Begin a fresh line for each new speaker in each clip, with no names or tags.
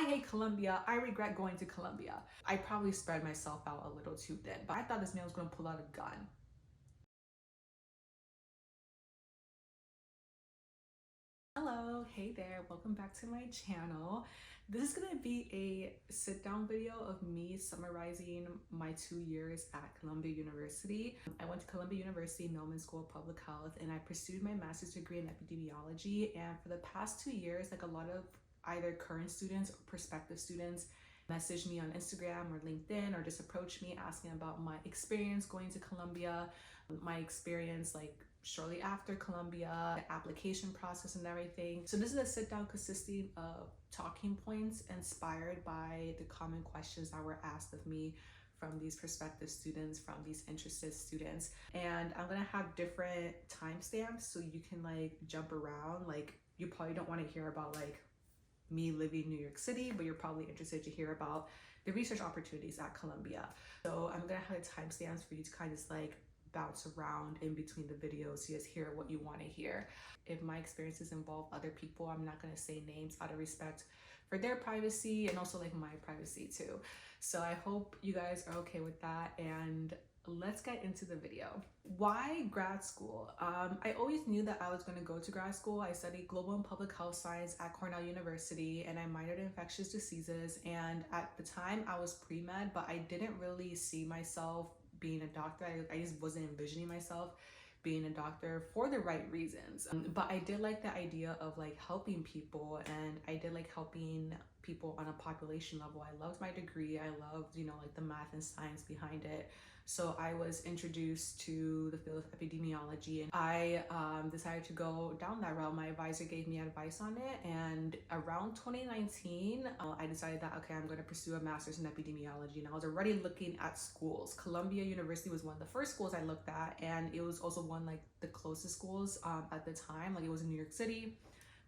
hate Columbia. I regret going to Columbia. I probably spread myself out a little too thin, but I thought this man was gonna pull out a gun. Hello, hey there, welcome back to my channel. This is gonna be a sit-down video of me summarizing my 2 years at Columbia University. I went to Columbia University, Millman School of Public Health, and I pursued my master's degree in epidemiology. And for the past 2 years, like a lot of either current students or prospective students messaged me on Instagram or LinkedIn or just approached me asking about my experience going to Columbia, my experience like shortly after Columbia, the application process and everything. So this is a sit down consisting of talking points inspired by the common questions that were asked of me from these prospective students, from these interested students. And I'm gonna have different timestamps so you can like jump around. Like you probably don't want to hear about like me living in New York City, but you're probably interested to hear about the research opportunities at Columbia. So I'm gonna have the timestamps for you to kind of just like bounce around in between the videos so you guys hear what you want to hear. If my experiences involve other people, I'm not going to say names out of respect for their privacy and also like my privacy too. So I hope you guys are okay with that, and let's get into the video. Why grad school? I always knew that I was going to go to grad school. I studied global and public health science at Cornell University, and I minored in infectious diseases. And at the time I was pre-med, but I didn't really see myself being a doctor. I just wasn't envisioning myself being a doctor for the right reasons. But I did like the idea of like helping people, and I did like helping people on a population level. I loved my degree. I loved, you know, like the math and science behind it. So I was introduced to the field of epidemiology, and I decided to go down that route. My advisor gave me advice on it, and around 2019, I decided that, okay, I'm going to pursue a master's in epidemiology. And I was already looking at schools. Columbia University was one of the first schools I looked at, and it was also one like the closest schools at the time. Like it was in New York City.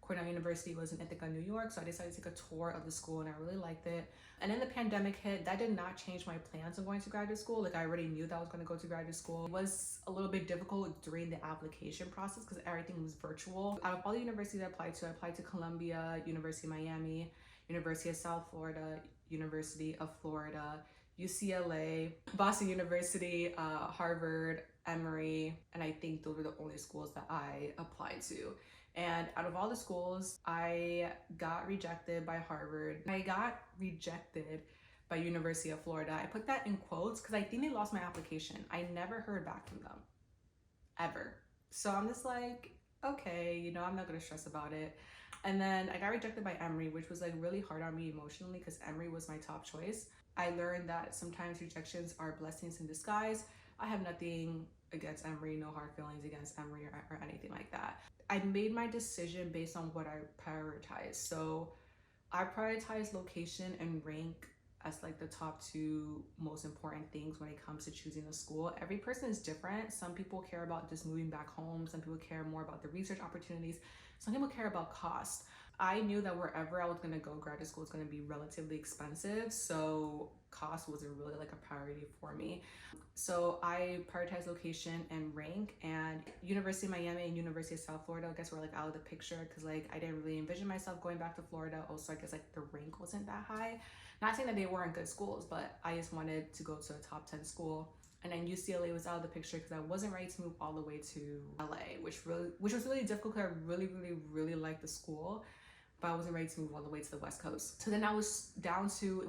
Cornell University was in Ithaca, New York, so I decided to take a tour of the school, and I really liked it. And then the pandemic hit. That did not change my plans on going to graduate school. Like I already knew that I was going to go to graduate school. It was a little bit difficult during the application process because everything was virtual. Out of all the universities I applied to Columbia, University of Miami, University of South Florida, University of Florida, UCLA, Boston University, Harvard, Emory, and I think those were the only schools that I applied to. And out of all the schools, I got rejected by Harvard. I got rejected by University of Florida. I put that in quotes because I think they lost my application. I never heard back from them, ever. So I'm just like, okay, you know, I'm not gonna stress about it. And then I got rejected by Emory, which was like really hard on me emotionally because Emory was my top choice. I learned that sometimes rejections are blessings in disguise. I have nothing against Emory, no hard feelings against Emory or anything like that. I made my decision based on what I prioritize. So I prioritize location and rank as like the top two most important things when it comes to choosing a school. Every person is different. Some people care about just moving back home. Some people care more about the research opportunities. Some people care about cost. I knew that wherever I was going to go, graduate school is going to be relatively expensive. So cost wasn't really like a priority for me. So I prioritized location and rank, and University of Miami and University of South Florida, I guess, were like out of the picture because like I didn't really envision myself going back to Florida. Also, I guess like the rank wasn't that high. Not saying that they weren't good schools, but I just wanted to go to a top 10 school. And then UCLA was out of the picture because I wasn't ready to move all the way to LA, which was really difficult because I really liked the school, but I wasn't ready to move all the way to the West Coast. So then it was down to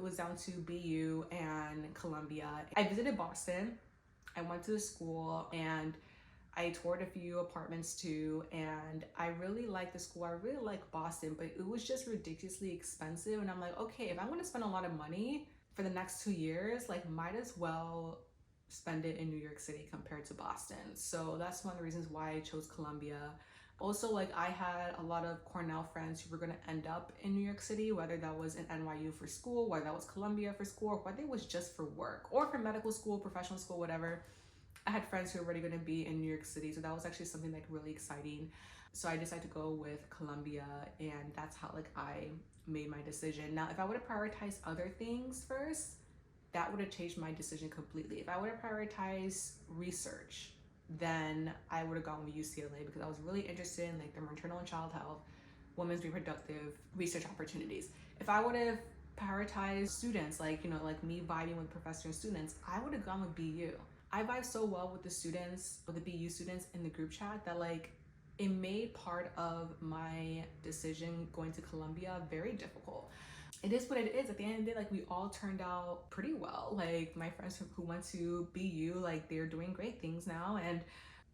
BU and Columbia. I visited Boston. I went to the school and I toured a few apartments too, and I really liked the school. I really liked Boston, but it was just ridiculously expensive. And I'm like, okay, if I'm gonna spend a lot of money for the next 2 years, like might as well spend it in New York City compared to Boston. So that's one of the reasons why I chose Columbia. Also, like I had a lot of Cornell friends who were going to end up in New York City, whether that was in NYU for school, whether that was Columbia for school, or whether it was just for work or for medical school, professional school, whatever. I had friends who were already going to be in New York City, so that was actually something like really exciting. So I decided to go with Columbia, and that's how like I made my decision. Now, if I would have prioritized other things first, that would have changed my decision completely. If I would have prioritized research, then I would have gone with UCLA because I was really interested in like the maternal and child health, women's reproductive research opportunities. If I would have prioritize students, like, like me vibing with professor and students, I would have gone with BU. I vibe so well with the students, with the BU students in the group chat, that like it made part of my decision going to Columbia very difficult. It is what it is. At the end of the day, like we all turned out pretty well. Like my friends who went to BU, like they're doing great things now, and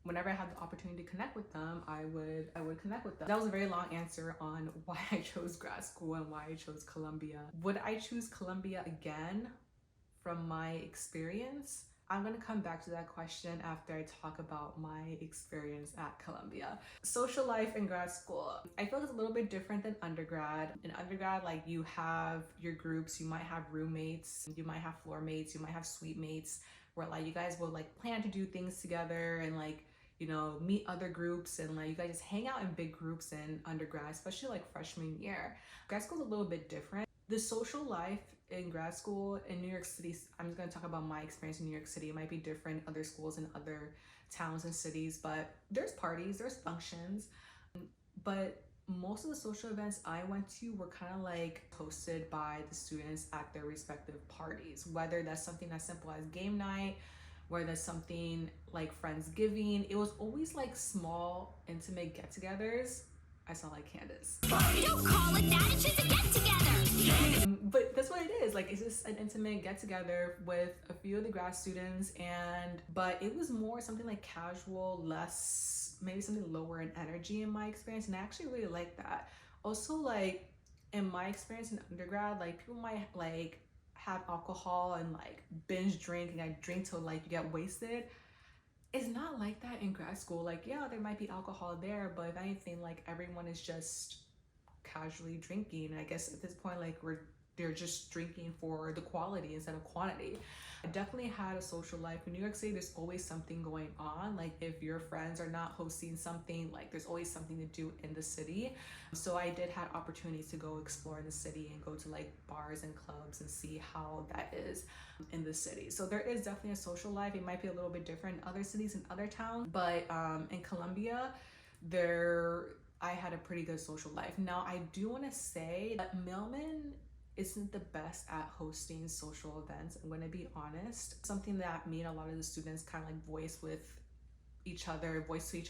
whenever I had the opportunity to connect with them, I would connect with them. That was a very long answer on why I chose grad school and why I chose Columbia. Would I choose Columbia again from my experience? I'm gonna come back to that question after I talk about my experience at Columbia. Social life in grad school. I feel like it's a little bit different than undergrad. In undergrad, like you have your groups, you might have roommates, you might have floor mates, you might have suite mates, where like you guys will like plan to do things together and like, meet other groups, and like you guys just hang out in big groups in undergrad, especially like freshman year. Grad school is a little bit different. The social life in grad school in New York City, I'm just going to talk about my experience in New York City. It might be different in other schools in other towns and cities, but there's parties, there's functions, but most of the social events I went to were kind of like hosted by the students at their respective parties, whether that's something as simple as game night, whether that's something like Friendsgiving. It was always like small, intimate get-togethers. I sound like Candace. Don't call it that, it's just a get-together. But that's what it is. Like, it's just an intimate get-together with a few of the grad students, but it was more something like casual, less, maybe something lower in energy in my experience, and I actually really like that. Also, like, in my experience in undergrad, like, people might, like, have alcohol and, like, binge drink, and, like, drink till, like, you get wasted. It's not like that in grad school. Like, yeah, there might be alcohol there, but if anything, like everyone is just casually drinking. I guess at this point, like they're just drinking for the quality instead of quantity. I definitely had a social life. In New York City, there's always something going on. Like if your friends are not hosting something, like there's always something to do in the city. So I did have opportunities to go explore in the city and go to like bars and clubs and see how that is in the city. So there is definitely a social life. It might be a little bit different in other cities and other towns, but in Columbia, I had a pretty good social life. Now I do want to say that Mailman isn't the best at hosting social events. I'm going to be honest. Something that me and a lot of the students kind of like voice to each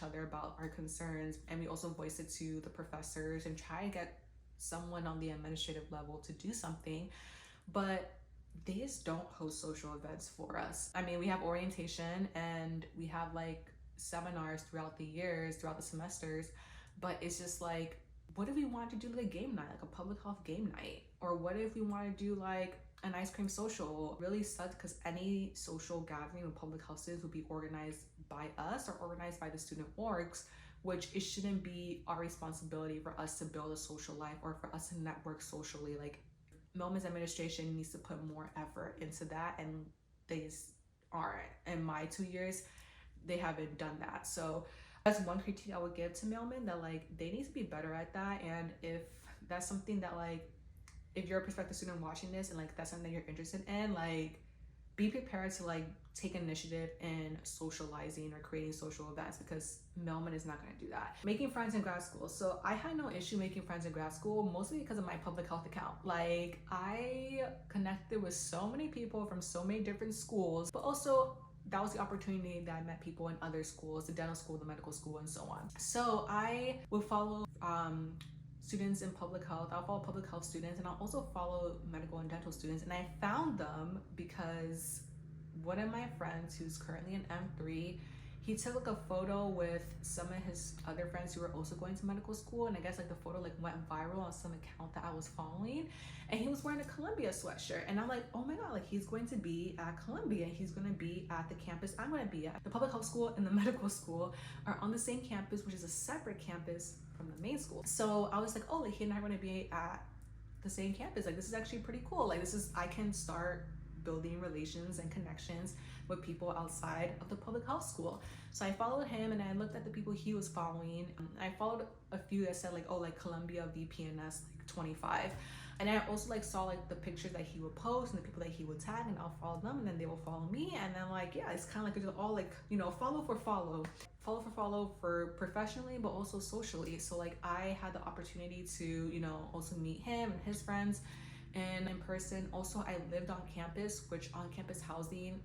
other about our concerns, and we also voice it to the professors and try to get someone on the administrative level to do something, but they just don't host social events for us. I mean, we have orientation and we have like seminars throughout the semesters, but it's just like, what if we wanted to do like a game night, like a public health game night? Or what if we want to do like an ice cream social? It really sucks because any social gathering with public health students would be organized by us or organized by the student orgs, which it shouldn't be our responsibility for us to build a social life or for us to network socially. Like Melman's administration needs to put more effort into that, and they just aren't. In my 2 years, they haven't done that. So that's one critique I would give to Mailman, that like they need to be better at that. And if that's something that like, if you're a prospective student watching this and like that's something that you're interested in, like be prepared to like take initiative in socializing or creating social events, because Mailman is not going to do that. Making friends in grad school. So I had no issue making friends in grad school, mostly because of my public health account. Like I connected with so many people from so many different schools, but also that was the opportunity that I met people in other schools, the dental school, the medical school, and so on. So I would follow students in public health. I'll follow public health students, and I'll also follow medical and dental students. And I found them because one of my friends who's currently in M3, he took like a photo with some of his other friends who were also going to medical school, and I guess like the photo like went viral on some account that I was following, and he was wearing a Columbia sweatshirt, and I'm like, oh my god, like he's going to be at Columbia, he's going to be at the campus I'm going to be at. The public health school and the medical school are on the same campus, which is a separate campus from the main school. So I was like, oh, like he and I are going to be at the same campus. Like this is actually pretty cool. Like I can start building relations and connections with people outside of the public health school. So I followed him, and I looked at the people he was following. I followed a few that said like, oh, like Columbia VPNS like 25. And I also like saw like the pictures that he would post and the people that he would tag, and I'll follow them, and then they will follow me. And then like, yeah, it's kind of like it's all like, follow for professionally, but also socially. So like I had the opportunity to, also meet him and his friends, and in person. Also, I lived on campus, which on campus housing,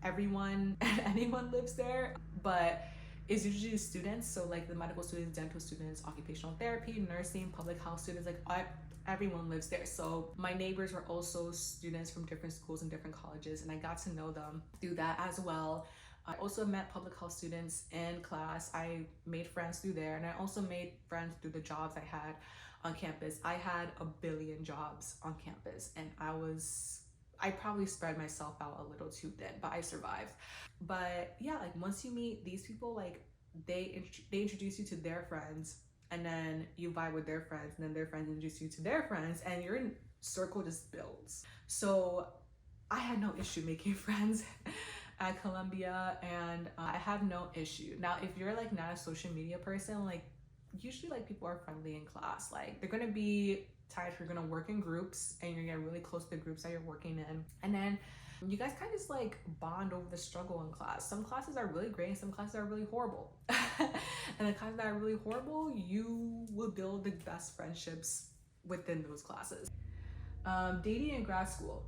everyone and anyone lives there, but it's usually students. So like the medical students, dental students, occupational therapy, nursing, public health students, like everyone lives there. So my neighbors were also students from different schools and different colleges, and I got to know them through that as well. I also met public health students in class. I made friends through there, and I also made friends through the jobs I had on campus. I had a billion jobs on campus, and I probably spread myself out a little too thin, but I survived. But yeah, like once you meet these people, like they introduce you to their friends, and then you vibe with their friends, and then their friends introduce you to their friends, and your circle just builds. So I had no issue making friends at Columbia, and I have no issue. Now, if you're like not a social media person, like usually like people are friendly in class. Like they're gonna be tired, you're gonna work in groups and you're gonna get really close to the groups that you're working in. And then you guys kind of just like bond over the struggle in class. Some classes are really great and some classes are really horrible. And the classes that are really horrible, you will build the best friendships within those classes. Dating in grad school.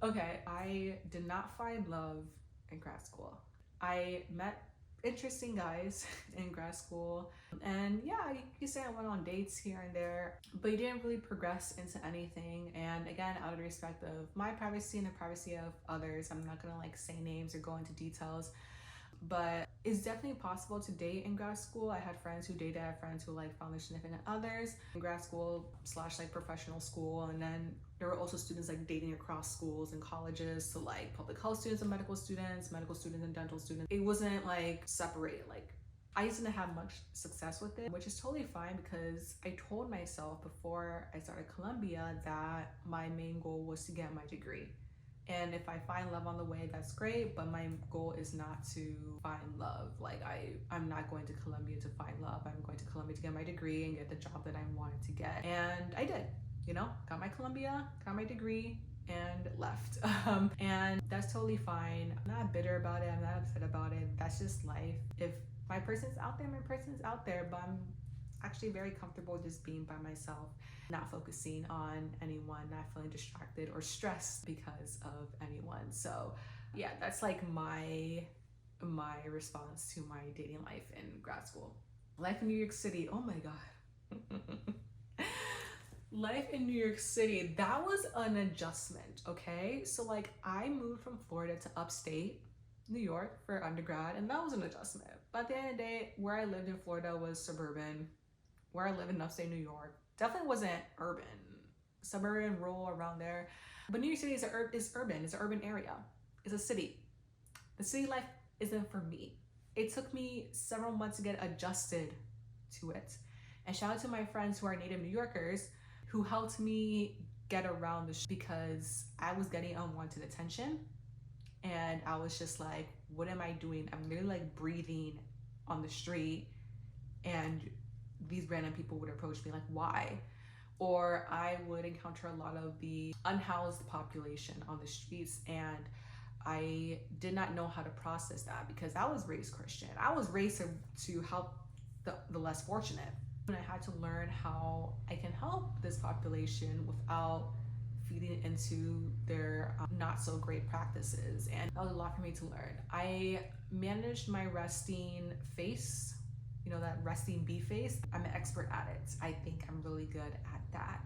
Okay, I did not find love in grad school. I met interesting guys in grad school, and yeah, you could say I went on dates here and there, but it didn't really progress into anything. And again, out of respect of my privacy and the privacy of others, I'm not gonna like say names or go into details, but it's definitely possible to date in grad school. I had friends who dated, I had friends who like found their significant others in grad school slash like professional school. And then there were also students like dating across schools and colleges, so like public health students and medical students and dental students. It wasn't like separated. Like I didn't have much success with it, which is totally fine because I told myself before I started Columbia that my main goal was to get my degree. And if I find love on the way, that's great, but my goal is not to find love. Like I'm not going to Columbia to find love. I'm going to Columbia to get my degree and get the job that I wanted to get. And I did, got my Columbia, got my degree, and left. And that's totally fine. I'm not bitter about it. I'm not upset about it. That's just life. If my person's out there, my person's out there, but I'm actually very comfortable just being by myself, not focusing on anyone, not feeling distracted or stressed because of anyone. So yeah, that's like my response to my dating life in grad school. Life in New York City, oh my god. Life in New York City, that was an adjustment. Okay, so like I moved from Florida to upstate New York for undergrad, and that was an adjustment. But at the end of the day, where I lived in Florida was suburban. Where I live in upstate New York definitely wasn't urban, suburban, rural, around there. But New York City is urban. It's an urban area. It's a city. The city life isn't for me. It took me several months to get adjusted to it. And shout out to my friends who are native New Yorkers who helped me get around because I was getting unwanted attention. And I was just like, what am I doing? I'm literally like breathing on the street, and these random people would approach me like, why? Or I would encounter a lot of the unhoused population on the streets, and I did not know how to process that because I was raised Christian. I was raised to help the less fortunate. And I had to learn how I can help this population without feeding into their not so great practices. And that was a lot for me to learn. I managed my resting face, that resting bee face. I'm an expert at it. I think I'm really good at that.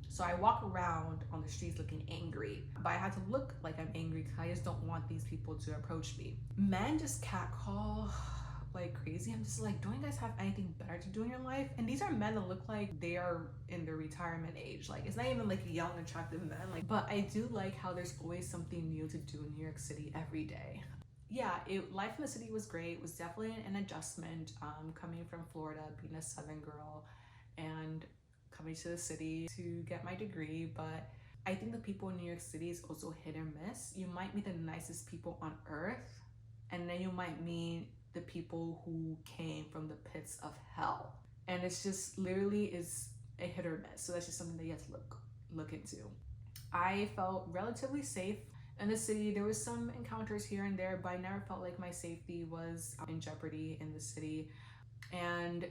So I walk around on the streets looking angry, but I had to look like I'm angry because I just don't want these people to approach me. Men just catcall like crazy. I'm just like, don't you guys have anything better to do in your life? And these are men that look like they are in their retirement age. Like it's not even like young, attractive men. But I do like how there's always something new to do in New York City every day. Yeah, life in the city was great. It was definitely an adjustment, coming from Florida, being a Southern girl, and coming to the city to get my degree. But I think the people in New York City is also hit or miss. You might meet the nicest people on earth, and then you might meet the people who came from the pits of hell. And it's just literally is a hit or miss. So that's just something that you have to look into. I felt relatively safe in the city. There was some encounters here and there, but I never felt like my safety was in jeopardy in the city. And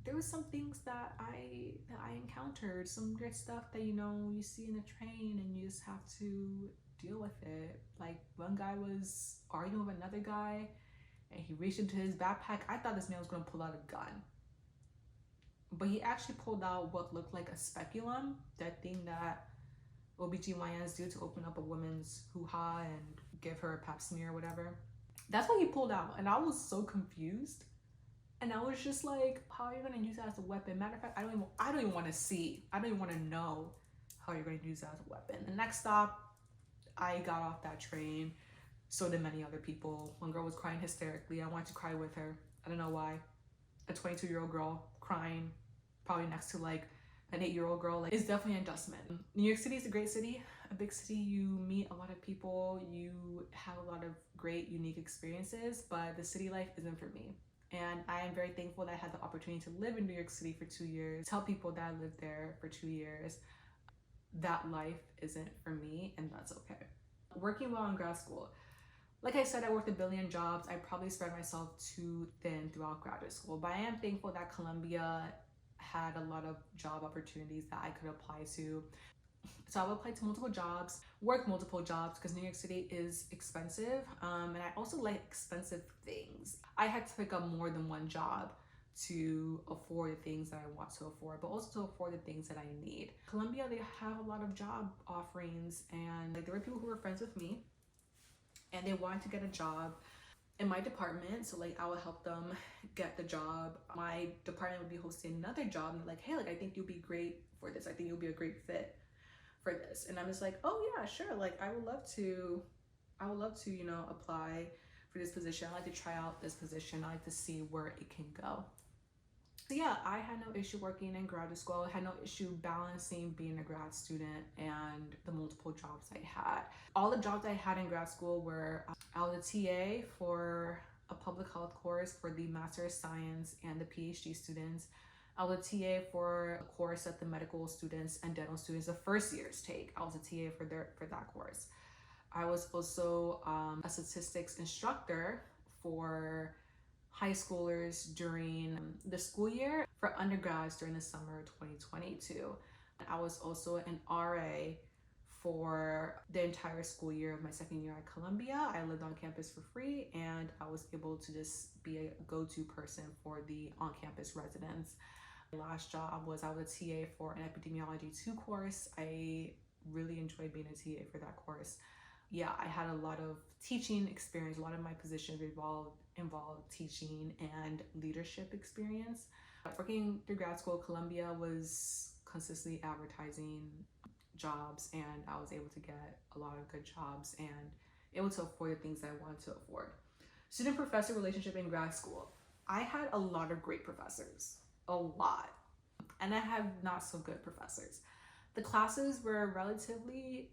there was some things that I encountered, some weird stuff that you see in the train and you just have to deal with it. Like one guy was arguing with another guy and he reached into his backpack. I thought this man was gonna pull out a gun, but he actually pulled out what looked like a speculum, that thing that OBGYNs do to open up a woman's hoo-ha and give her a pap smear or whatever. That's what he pulled out, and I was so confused. And I was just like, how are you gonna use that as a weapon? Matter of fact, I don't even want to see. I don't even want to know how you're gonna use that as a weapon. The next stop, I got off that train. So did many other people. One girl was crying hysterically. I wanted to cry with her. I don't know why. A 22-year-old girl crying, probably next to like an 8-year-old girl. Like, it's definitely an adjustment. New York City is a great city. A big city. You meet a lot of people. You have a lot of great, unique experiences. But the city life isn't for me. And I am very thankful that I had the opportunity to live in New York City for 2 years. Tell people that I lived there for 2 years that life isn't for me, and that's okay. Working well in grad school. Like I said, I worked a billion jobs. I probably spread myself too thin throughout graduate school, but I am thankful that Columbia had a lot of job opportunities that I could apply to. So I would apply to multiple jobs, work multiple jobs, because New York City is expensive. And I also like expensive things. I had to pick up more than one job to afford the things that I want to afford, but also to afford the things that I need. Columbia, they have a lot of job offerings, and like there were people who were friends with me and they wanted to get a job in my department, so like I would help them get the job. My department would be hosting another job and they're like, hey, like I think you'll be great for this. I think you'll be a great fit for this. And I'm just like, oh yeah, sure. Like I would love to, apply for this position. I like to try out this position. I like to see where it can go. So yeah, I had no issue working in graduate school. I had no issue balancing being a grad student and the multiple jobs I had. All the jobs I had in grad school were, I was a TA for a public health course for the Master of Science and the PhD students. I was a TA for a course that the medical students and dental students, the first years, take. I was a TA for that course. I was also a statistics instructor for high schoolers during the school year, for undergrads during the summer of 2022. And I was also an RA for the entire school year of my second year at Columbia. I lived on campus for free, and I was able to just be a go-to person for the on-campus residents. My last job was I was a TA for an epidemiology 2 course. I really enjoyed being a TA for that course. Yeah, I had a lot of teaching experience. A lot of my positions involved teaching and leadership experience. Working through grad school, Columbia was consistently advertising jobs, and I was able to get a lot of good jobs and able to afford the things that I wanted to afford. Student-professor relationship in grad school. I had a lot of great professors, a lot, and I had not so good professors. The classes were relatively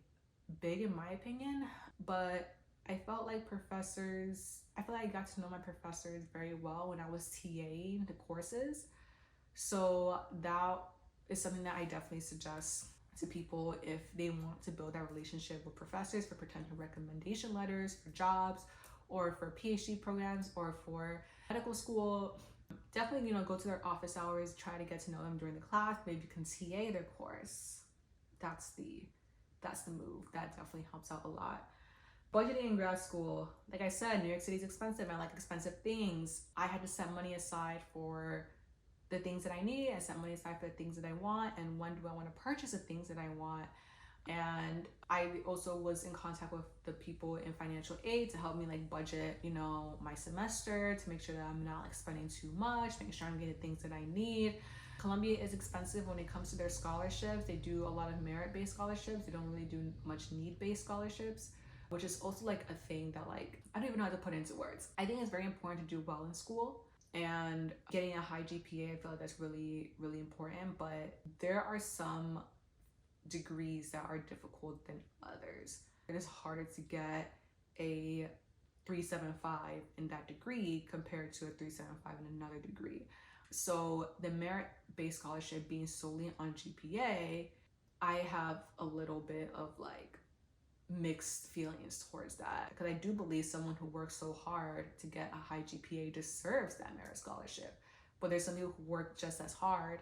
big in my opinion, but I felt like I got to know my professors very well when I was TAing the courses. So that is something that I definitely suggest to people if they want to build that relationship with professors for potential recommendation letters for jobs or for PhD programs or for medical school. Definitely, go to their office hours, try to get to know them during the class. Maybe you can TA their course. That's the move. That definitely helps out a lot. Budgeting in grad school, like I said, New York City is expensive. I like expensive things. I had to set money aside for the things that I need. I set money aside for the things that I want, and when do I want to purchase the things that I want. And I also was in contact with the people in financial aid to help me like budget, my semester, to make sure that I'm not like spending too much, making sure I'm getting things that I need. Columbia is expensive when it comes to their scholarships. They do a lot of merit-based scholarships. They don't really do much need-based scholarships, which is also like a thing that like, I don't even know how to put into words. I think it's very important to do well in school, and getting a high GPA, I feel like that's really, really important. But there are some degrees that are difficult than others. It is harder to get a 3.75 in that degree compared to a 3.75 in another degree. So the merit-based scholarship being solely on GPA, I have a little bit of like mixed feelings towards that, because I do believe someone who works so hard to get a high GPA deserves that merit scholarship. but there's some people who work just as hard,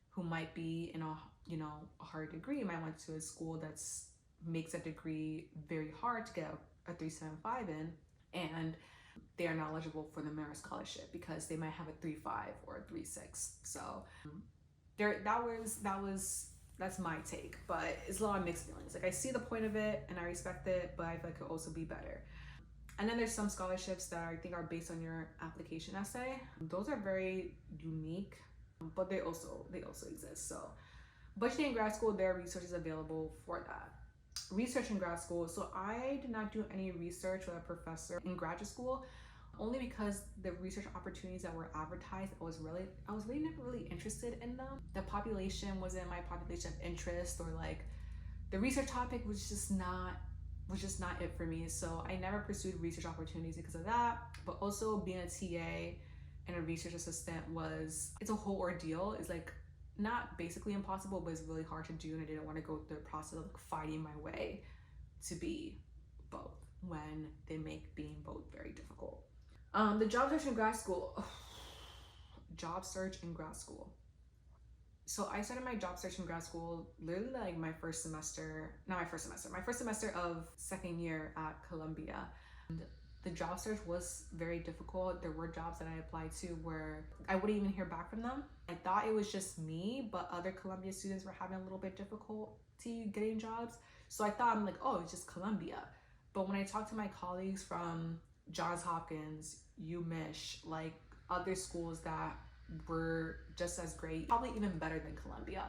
who might be in a, a hard degree, might went to a school that's makes a degree very hard to get a 3.75 in, and they are not eligible for the merit scholarship because they might have a 3.5 or a 3.6. So that's my take, but it's a lot of mixed feelings. Like, I see the point of it and I respect it, but I feel like it could also be better. And then there's some scholarships that I think are based on your application essay. Those are very unique, but they also exist. So budgeting in grad school, there are resources available for that. Research in grad school. So I did not do any research with a professor in graduate school, only because the research opportunities that were advertised, I was really never really interested in them. The population wasn't my population of interest, or like the research topic was just not it for me. So I never pursued research opportunities because of that. But also being a TA and a research assistant it's a whole ordeal. It's like not basically impossible, but it's really hard to do, and I didn't want to go through the process of like fighting my way to be both when they make being both very difficult. The job search in grad school. Job search in grad school. So I started my job search in grad school literally like my first semester of second year at Columbia. And the job search was very difficult. There were jobs that I applied to where I wouldn't even hear back from them. I thought it was just me, but other Columbia students were having a little bit difficulty getting jobs. So I thought, I'm like, oh, it's just Columbia. But when I talked to my colleagues from Johns Hopkins, UMich, like other schools that were just as great, probably even better than Columbia,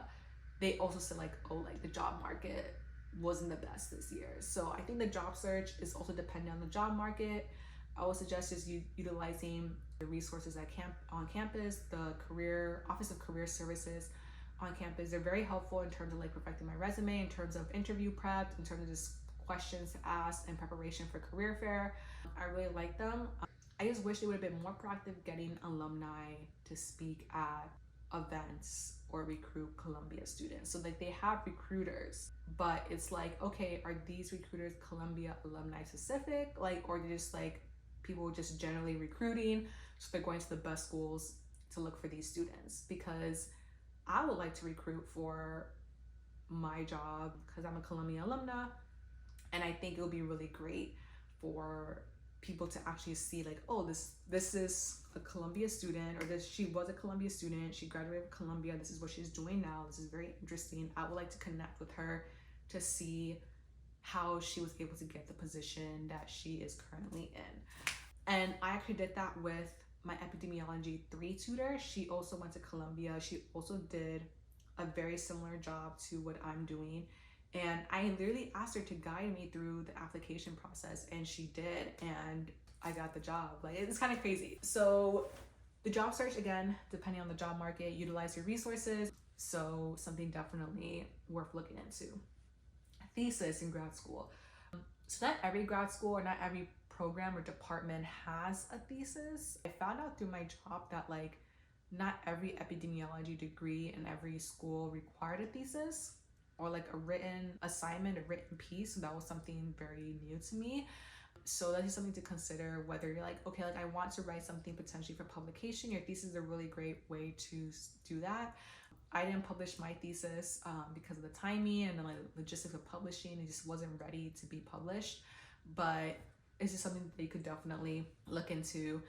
they also said like, oh, like the job market wasn't the best this year. So I think the job search is also dependent on the job market. I would suggest just utilizing the resources on campus, the Office of Career Services on campus. They're very helpful in terms of like perfecting my resume, in terms of interview prep, in terms of just questions to ask and preparation for career fair. I really like them. I just wish they would have been more proactive getting alumni to speak at events or recruit Columbia students. So like they have recruiters, but it's like, okay, are these recruiters Columbia alumni specific? Like, or they're just like people just generally recruiting, so they're going to the best schools to look for these students? Because I would like to recruit for my job because I'm a Columbia alumna, and I think it would be really great for people to actually see like, oh, this is a Columbia student, or she was a Columbia student, she graduated from Columbia, this is what she's doing now, this is very interesting. I would like to connect with her to see how she was able to get the position that she is currently in. And I actually did that with my epidemiology 3 tutor. She also went to Columbia. She also did a very similar job to what I'm doing. And I literally asked her to guide me through the application process, and she did, and I got the job. Like, it's kind of crazy. So the job search, again, depending on the job market, utilize your resources. So something definitely worth looking into. Thesis in grad school. So not every grad school or not every program or department has a thesis. I found out through my job that like not every epidemiology degree in every school required a thesis, or like a written assignment, a written piece. So that was something very new to me. So that is something to consider, whether you're like, okay, like I want to write something potentially for publication. Your thesis is a really great way to do that. I didn't publish my thesis because of the timing and the like, logistics of publishing. It just wasn't ready to be published, but it's just something that you could definitely look into.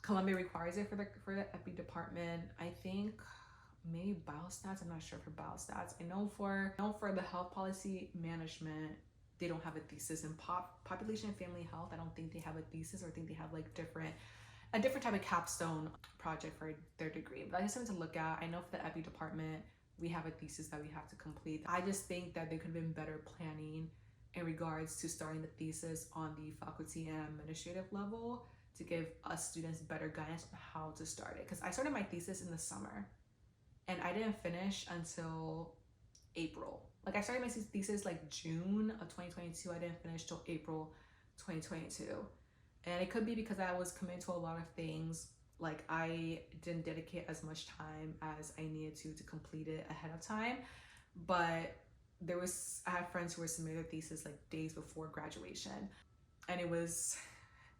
Columbia requires it for the epi department. I think maybe biostats. I'm not sure for biostats. I know for the health policy management, they don't have a thesis. In population and family health, I don't think they have a thesis, or I think they have like a different type of capstone project for their degree. But I just something to look at. I know for the epi department, we have a thesis that we have to complete. I just think that there could have been better planning in regards to starting the thesis on the faculty and administrative level to give us students better guidance on how to start it. Because I started my thesis in the summer, and I didn't finish until April. Like I started my thesis like June of 2022. I didn't finish till April 2022. And it could be because I was committed to a lot of things. Like I didn't dedicate as much time as I needed to complete it ahead of time. But I had friends who were submitting their thesis like days before graduation. And it was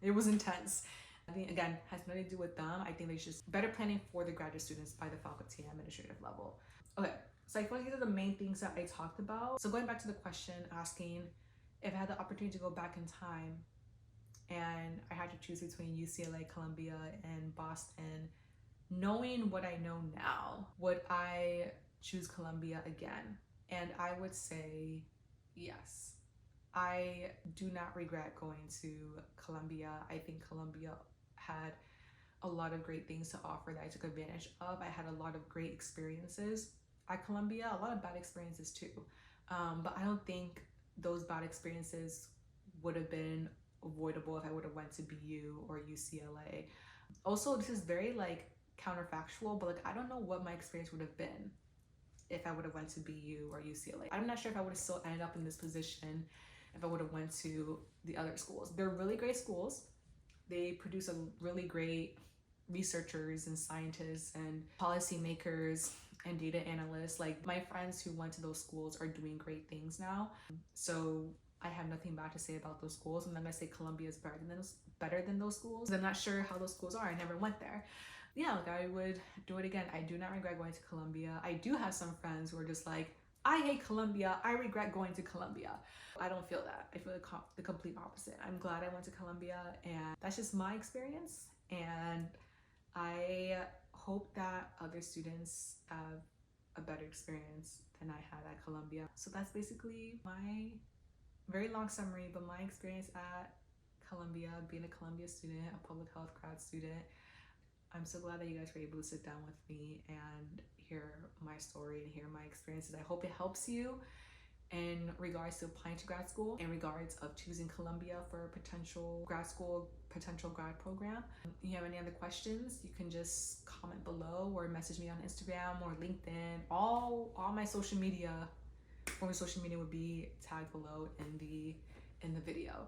intense. I think, again, has nothing to do with them. I think there's just better planning for the graduate students by the faculty and administrative level. Okay, so I feel like these are the main things that I talked about. So going back to the question asking if I had the opportunity to go back in time and I had to choose between UCLA, Columbia, and Boston, knowing what I know now, would I choose Columbia again? And I would say yes. I do not regret going to Columbia. I think Columbia had a lot of great things to offer that I took advantage of. I had a lot of great experiences at Columbia, a lot of bad experiences too. But I don't think those bad experiences would have been avoidable if I would have went to BU or UCLA. Also, this is very like counterfactual, but like I don't know what my experience would have been if I would have went to BU or UCLA. I'm not sure if I would have still ended up in this position if I would have went to the other schools. They're really great schools. They produce a really great researchers and scientists and policymakers and data analysts. Like my friends who went to those schools are doing great things now. So I have nothing bad to say about those schools. And then I say Columbia is better than those schools. I'm not sure how those schools are. I never went there. Yeah, like I would do it again. I do not regret going to Columbia. I do have some friends who are just like, I hate Columbia. I regret going to Columbia. I don't feel that. I feel the complete opposite. I'm glad I went to Columbia, and that's just my experience. And I hope that other students have a better experience than I had at Columbia. So that's basically my very long summary, but my experience at Columbia, being a Columbia student, a public health grad student. I'm so glad that you guys were able to sit down with me and hear my story and hear my experiences. I hope it helps you in regards to applying to grad school, in regards of choosing Columbia for a potential grad school, potential grad program. If you have any other questions, you can just comment below or message me on Instagram or LinkedIn. All my social media, form of social media would be tagged below in the video.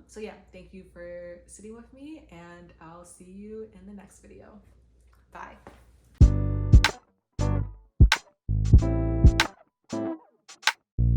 So yeah, thank you for sitting with me, and I'll see you in the next video. Bye.